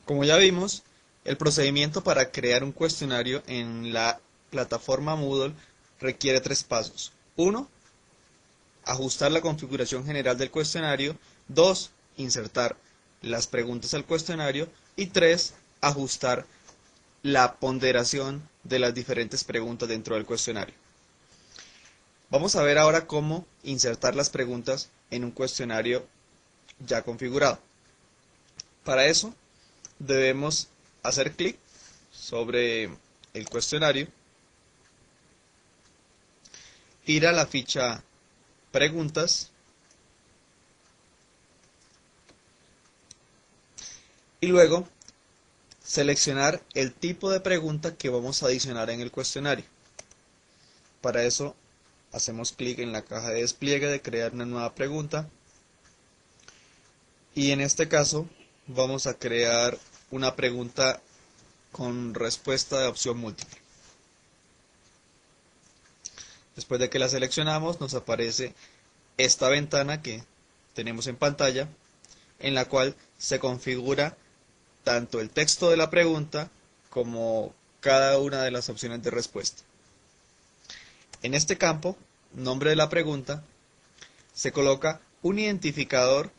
Como ya vimos, el procedimiento para crear un cuestionario en la plataforma Moodle requiere tres pasos. Uno, ajustar la configuración general del cuestionario. 2, insertar las preguntas al cuestionario. Y 3, ajustar la ponderación de las diferentes preguntas dentro del cuestionario. Vamos a ver ahora cómo insertar las preguntas en un cuestionario ya configurado. Para eso debemos hacer clic sobre el cuestionario, ir a la ficha preguntas y luego seleccionar el tipo de pregunta que vamos a adicionar en el cuestionario. Para eso hacemos clic en la caja de despliegue de crear una nueva pregunta y en este caso vamos a crear una pregunta con respuesta de opción múltiple. Después de que la seleccionamos nos aparece esta ventana que tenemos en pantalla en la cual se configura tanto el texto de la pregunta como cada una de las opciones de respuesta. En este campo, nombre de la pregunta, se coloca un identificador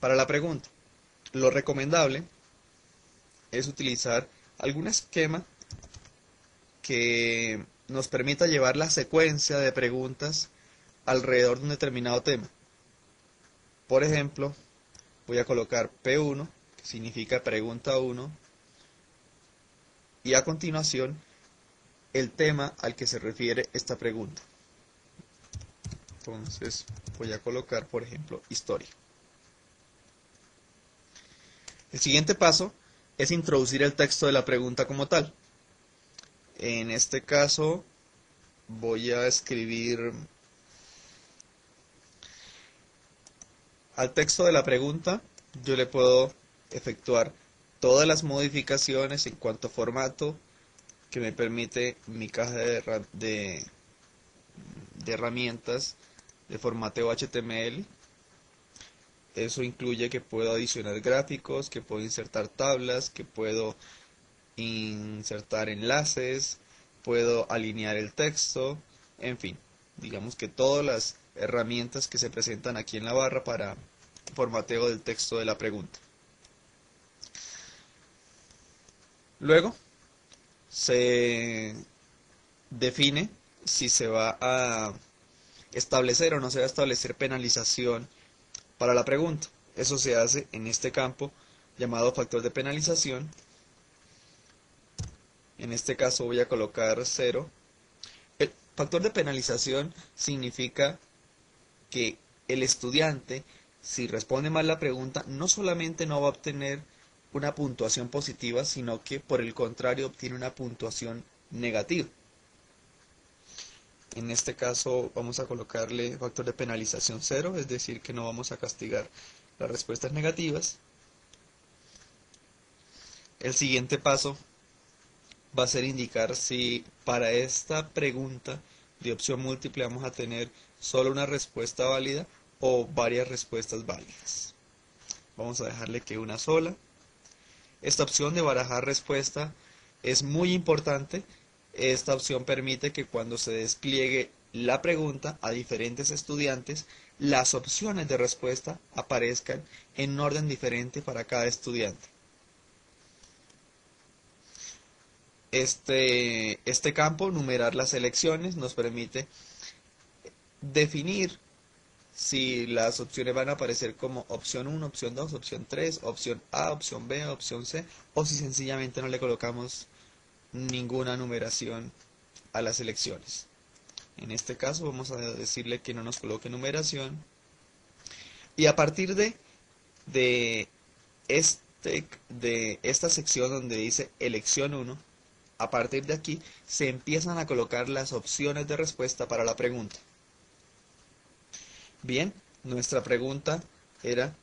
para la pregunta. Lo recomendable es utilizar algún esquema que nos permita llevar la secuencia de preguntas alrededor de un determinado tema. Por ejemplo, voy a colocar P1, que significa pregunta 1, y a continuación el tema al que se refiere esta pregunta. Entonces voy a colocar, por ejemplo, historia. El siguiente paso es introducir el texto de la pregunta como tal. En este caso voy a escribir al texto de la pregunta, yo le puedo efectuar todas las modificaciones en cuanto a formato que me permite mi caja de herramientas de formateo HTML. Eso incluye que puedo adicionar gráficos, que puedo insertar tablas, que puedo insertar enlaces, puedo alinear el texto, en fin, digamos que todas las herramientas que se presentan aquí en la barra para formateo del texto de la pregunta. Luego se define si se va a establecer o no se va a establecer penalización para la pregunta. Eso se hace en este campo llamado factor de penalización. En este caso voy a colocar 0. El factor de penalización significa que el estudiante, si responde mal la pregunta, no solamente no va a obtener una puntuación positiva, sino que por el contrario obtiene una puntuación negativa. En este caso vamos a colocarle factor de penalización 0, es decir que no vamos a castigar las respuestas negativas. El siguiente paso va a ser indicar si para esta pregunta de opción múltiple vamos a tener solo una respuesta válida o varias respuestas válidas. Vamos a dejarle que una sola. Esta opción de barajar respuesta es muy importante. Esta opción permite que cuando se despliegue la pregunta a diferentes estudiantes, las opciones de respuesta aparezcan en orden diferente para cada estudiante. Este campo, numerar las selecciones, nos permite definir si las opciones van a aparecer como opción 1, opción 2, opción 3, opción A, opción B, opción C, o si sencillamente no le colocamos ninguna numeración a las selecciones. En este caso vamos a decirle que no nos coloque numeración. Y a partir de esta sección donde dice elección 1, a partir de aquí se empiezan a colocar las opciones de respuesta para la pregunta. Bien, nuestra pregunta era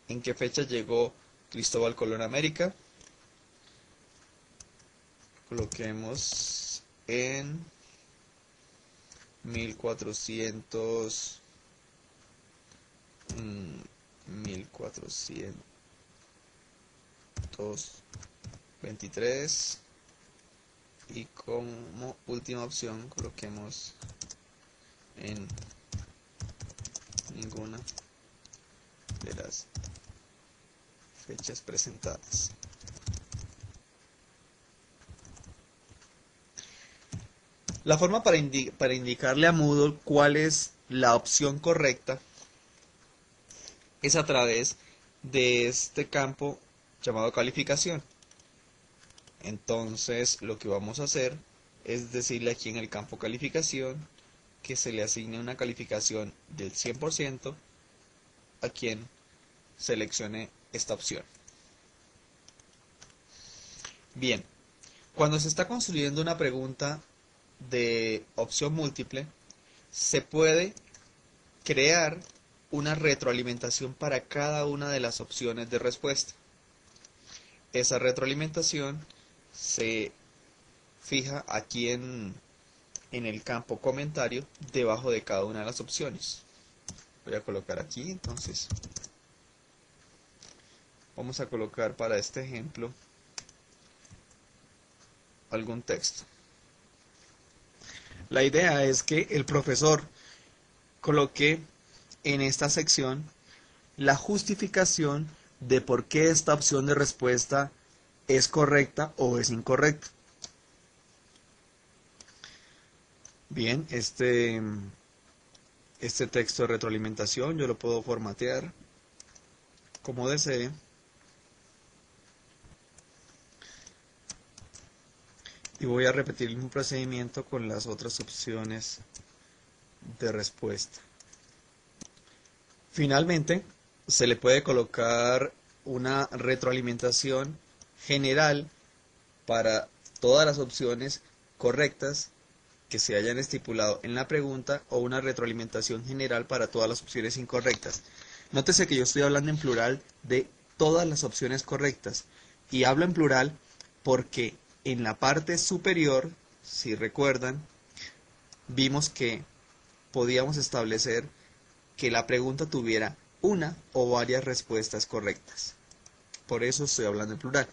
¿en qué fecha llegó Cristóbal Colón a América? Coloquemos en 1400, 1400 223 y como última opción coloquemos en ninguna de las fechas presentadas. La forma para indicarle a Moodle cuál es la opción correcta es a través de este campo llamado calificación. Entonces lo que vamos a hacer es decirle aquí en el campo calificación que se le asigne una calificación del 100% a quien seleccione esta opción. Bien, cuando se está construyendo una pregunta de opción múltiple, se puede crear una retroalimentación para cada una de las opciones de respuesta. Esa retroalimentación se fija aquí en el campo comentario debajo de cada una de las opciones. Voy a colocar aquí, entonces vamos a colocar para este ejemplo algún texto. La idea es que el profesor coloque en esta sección la justificación de por qué esta opción de respuesta es correcta o es incorrecta. Bien, este texto de retroalimentación yo lo puedo formatear como desee. Y voy a repetir el mismo procedimiento con las otras opciones de respuesta. Finalmente, se le puede colocar una retroalimentación general para todas las opciones correctas que se hayan estipulado en la pregunta o una retroalimentación general para todas las opciones incorrectas. Nótese que yo estoy hablando en plural de todas las opciones correctas y hablo en plural porque en la parte superior, si recuerdan, vimos que podíamos establecer que la pregunta tuviera una o varias respuestas correctas. Por eso estoy hablando en plural.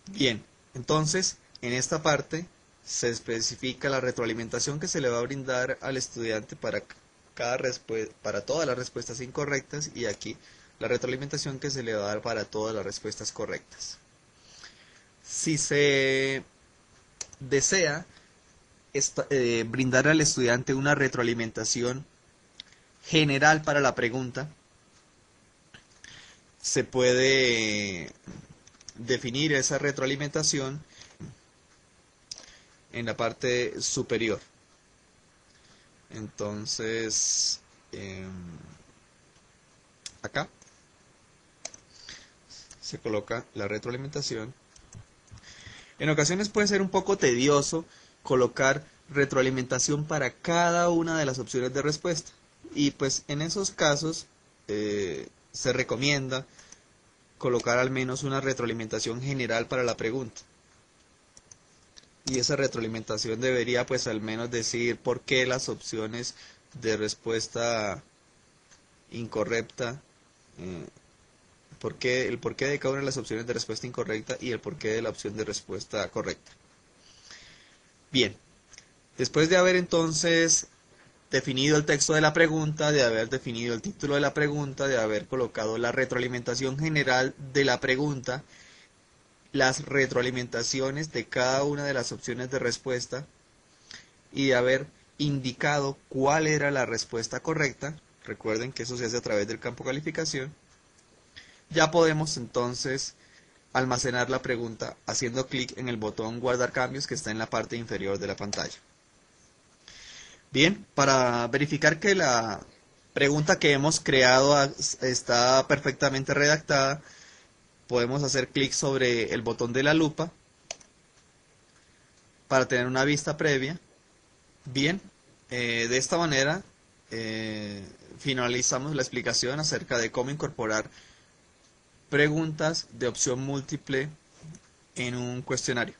Bien, entonces en esta parte se especifica la retroalimentación que se le va a brindar al estudiante para todas las respuestas incorrectas y aquí la retroalimentación que se le va a dar para todas las respuestas correctas. Si se desea brindar al estudiante una retroalimentación general para la pregunta, se puede definir esa retroalimentación en la parte superior. Entonces, acá se coloca la retroalimentación. En ocasiones puede ser un poco tedioso colocar retroalimentación para cada una de las opciones de respuesta. Y pues en esos casos se recomienda colocar al menos una retroalimentación general para la pregunta. Y esa retroalimentación debería pues al menos decir por qué las opciones de respuesta incorrecta, el porqué de cada una de las opciones de respuesta incorrecta y el porqué de la opción de respuesta correcta. Bien, después de haber entonces definido el texto de la pregunta, de haber definido el título de la pregunta, de haber colocado la retroalimentación general de la pregunta, las retroalimentaciones de cada una de las opciones de respuesta y de haber indicado cuál era la respuesta correcta, recuerden que eso se hace a través del campo calificación, ya podemos entonces almacenar la pregunta haciendo clic en el botón guardar cambios que está en la parte inferior de la pantalla. Bien, para verificar que la pregunta que hemos creado está perfectamente redactada, podemos hacer clic sobre el botón de la lupa para tener una vista previa. Bien, de esta manera finalizamos la explicación acerca de cómo incorporar preguntas de opción múltiple en un cuestionario.